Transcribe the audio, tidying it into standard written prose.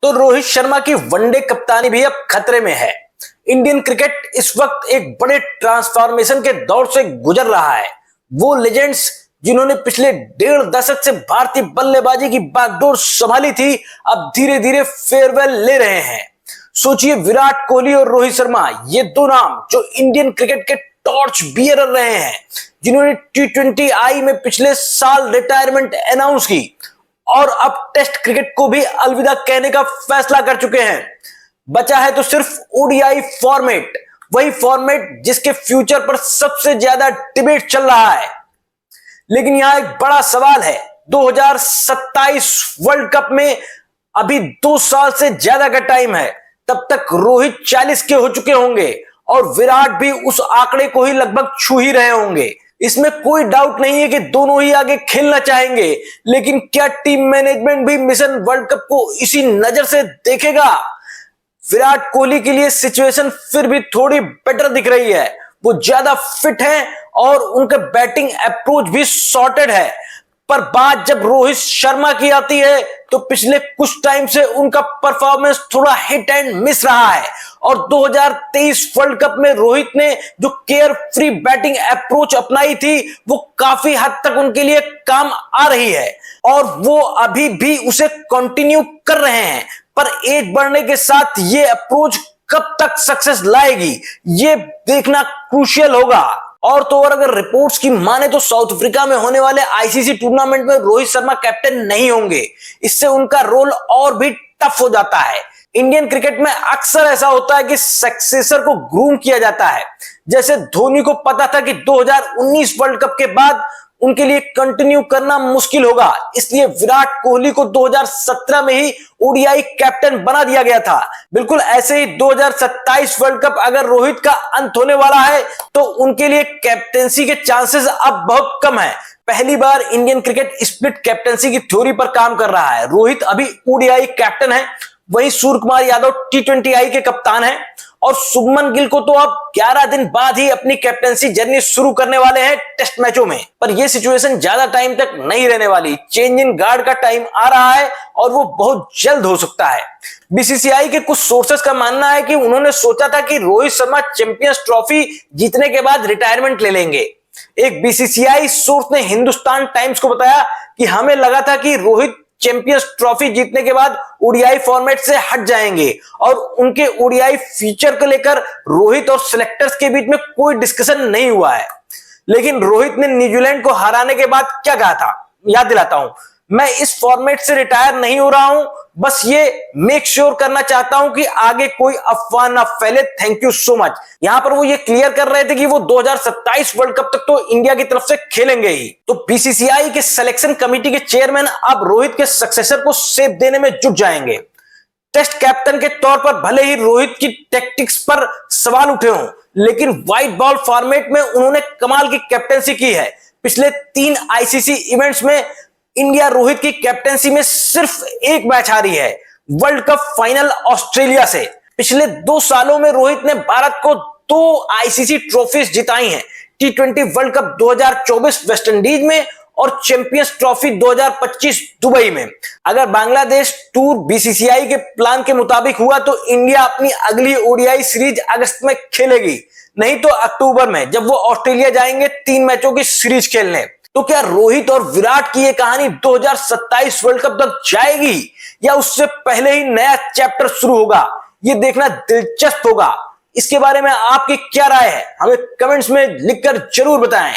तो रोहित शर्मा की वनडे कप्तानी भी अब खतरे में है। इंडियन क्रिकेट इस वक्त एक बड़े ट्रांसफॉर्मेशन के दौर से गुजर रहा है। वो लेजेंड्स जिन्होंने पिछले 1.5 दशक से भारतीय बल्लेबाजी की बागडोर संभाली थी, अब धीरे धीरे फेयरवेल ले रहे हैं। सोचिए, विराट कोहली और रोहित शर्मा, ये दो नाम जो इंडियन क्रिकेट के टॉर्च बियरर रहे हैं, जिन्होंने T20I में पिछले साल रिटायरमेंट अनाउंस की और अब टेस्ट क्रिकेट को भी अलविदा कहने का फैसला कर चुके हैं। बचा है तो सिर्फ ODI फॉर्मेट, वही फॉर्मेट जिसके फ्यूचर पर सबसे ज्यादा डिबेट चल रहा है। लेकिन यहां एक बड़ा सवाल है, 2027 वर्ल्ड कप में अभी 2 साल से ज्यादा का टाइम है। तब तक रोहित 40 के हो चुके होंगे और विराट भी उस आंकड़े को ही लगभग छू ही रहे होंगे। इसमें कोई डाउट नहीं है कि दोनों ही आगे खेलना चाहेंगे, लेकिन क्या टीम मैनेजमेंट भी मिशन वर्ल्ड कप को इसी नजर से देखेगा? विराट कोहली के लिए सिचुएशन फिर भी थोड़ी बेटर दिख रही है। वो ज्यादा फिट हैं और उनका बैटिंग अप्रोच भी सॉर्टेड है। पर बात जब रोहित शर्मा की आती है तो पिछले कुछ टाइम से उनका परफॉर्मेंस थोड़ा हिट एंड मिस रहा है और 2023 वर्ल्ड कप में रोहित ने जो केयर फ्री बैटिंग अप्रोच अपनाई थी, वो काफी हद तक उनके लिए काम आ रही है और वो अभी भी उसे कंटिन्यू कर रहे हैं। पर एज बढ़ने के साथ ये अप्रोच कब तक सक्सेस लाएगी, ये देखना क्रूशियल होगा। और तो और अगर रिपोर्ट्स की माने तो साउथ अफ्रीका में होने वाले ICC टूर्नामेंट में रोहित शर्मा कैप्टन नहीं होंगे। इससे उनका रोल और भी टफ हो जाता है। इंडियन क्रिकेट में अक्सर ऐसा होता है कि सक्सेसर को ग्रूम किया जाता है। जैसे धोनी को पता था कि 2019 वर्ल्ड कप के बाद उनके लिए कंटिन्यू करना मुश्किल होगा, इसलिए विराट कोहली को 2017 में ही ODI कैप्टन बना दिया गया था। बिल्कुल ऐसे ही 2027 वर्ल्ड कप अगर रोहित का अंत होने वाला है तो उनके लिए कैप्टेंसी के चांसेस अब बहुत कम है। पहली बार इंडियन क्रिकेट स्प्लिट कैप्टेंसी की थ्योरी पर काम कर रहा है। रोहित अभी ODI कैप्टन है, वहीं सूर्य कुमार यादव T20I के कप्तान हैं और शुभमन गिल को तो अब 11 दिन बाद ही अपनी कैप्टेंसी जर्नी शुरू करने वाले हैं टेस्ट मैचों में। पर यह सिचुएशन ज्यादा टाइम तक नहीं रहने वाली। चेंज इन गार्ड का टाइम आ रहा है और वो बहुत जल्द हो सकता है। BCCI के कुछ सोर्सेस का मानना है कि उन्होंने सोचा था कि रोहित शर्मा चैंपियंस ट्रॉफी जीतने के बाद रिटायरमेंट ले लेंगे। एक BCCI सोर्स ने हिंदुस्तान टाइम्स को बताया कि हमें लगा था कि रोहित चैंपियंस ट्रॉफी जीतने के बाद ODI फॉर्मेट से हट जाएंगे और उनके ODI फीचर को लेकर रोहित और सिलेक्टर्स के बीच में कोई डिस्कशन नहीं हुआ है। लेकिन रोहित ने न्यूजीलैंड को हराने के बाद क्या कहा था, याद दिलाता हूं, मैं इस फॉर्मेट से रिटायर नहीं हो रहा हूं, बस ये मेक श्योर करना चाहता हूं कि आगे कोई अफवाह ना फैले, थैंक यू सो मच। यहां पर वो ये क्लियर कर रहे थे कि वो 2027 वर्ल्ड कप तक तो इंडिया की तरफ से खेलेंगे ही। तो BCCI के सिलेक्शन कमेटी के चेयरमैन अब रोहित के सक्सेसर को शेप देने में जुट जाएंगे। टेस्ट कैप्टन के तौर पर भले ही रोहित की टैक्टिक्स पर सवाल उठे हों, लेकिन व्हाइट बॉल फॉर्मेट में उन्होंने कमाल की कैप्टेंसी की है। पिछले 3 ICC इवेंट्स में इंडिया रोहित की कैप्टेंसी में सिर्फ एक मैच हारी है, वर्ल्ड कप फाइनल ऑस्ट्रेलिया से। पिछले 2 सालों में रोहित ने भारत को 2 ICC ट्रॉफीज जिताई हैं, T20 world cup 2024 West Indies में और चैंपियंस ट्रॉफी 2025 दुबई में। अगर बांग्लादेश टूर BCCI के प्लान के मुताबिक हुआ तो इंडिया अपनी अगली ODI सीरीज अगस्त में खेलेगी, नहीं तो अक्टूबर में, जब वो ऑस्ट्रेलिया जाएंगे 3 मैचों की सीरीज खेलने। तो क्या रोहित और विराट की ये कहानी 2027 वर्ल्ड कप तक जाएगी या उससे पहले ही नया चैप्टर शुरू होगा, ये देखना दिलचस्प होगा। इसके बारे में आपकी क्या राय है, हमें कमेंट्स में लिखकर जरूर बताएं।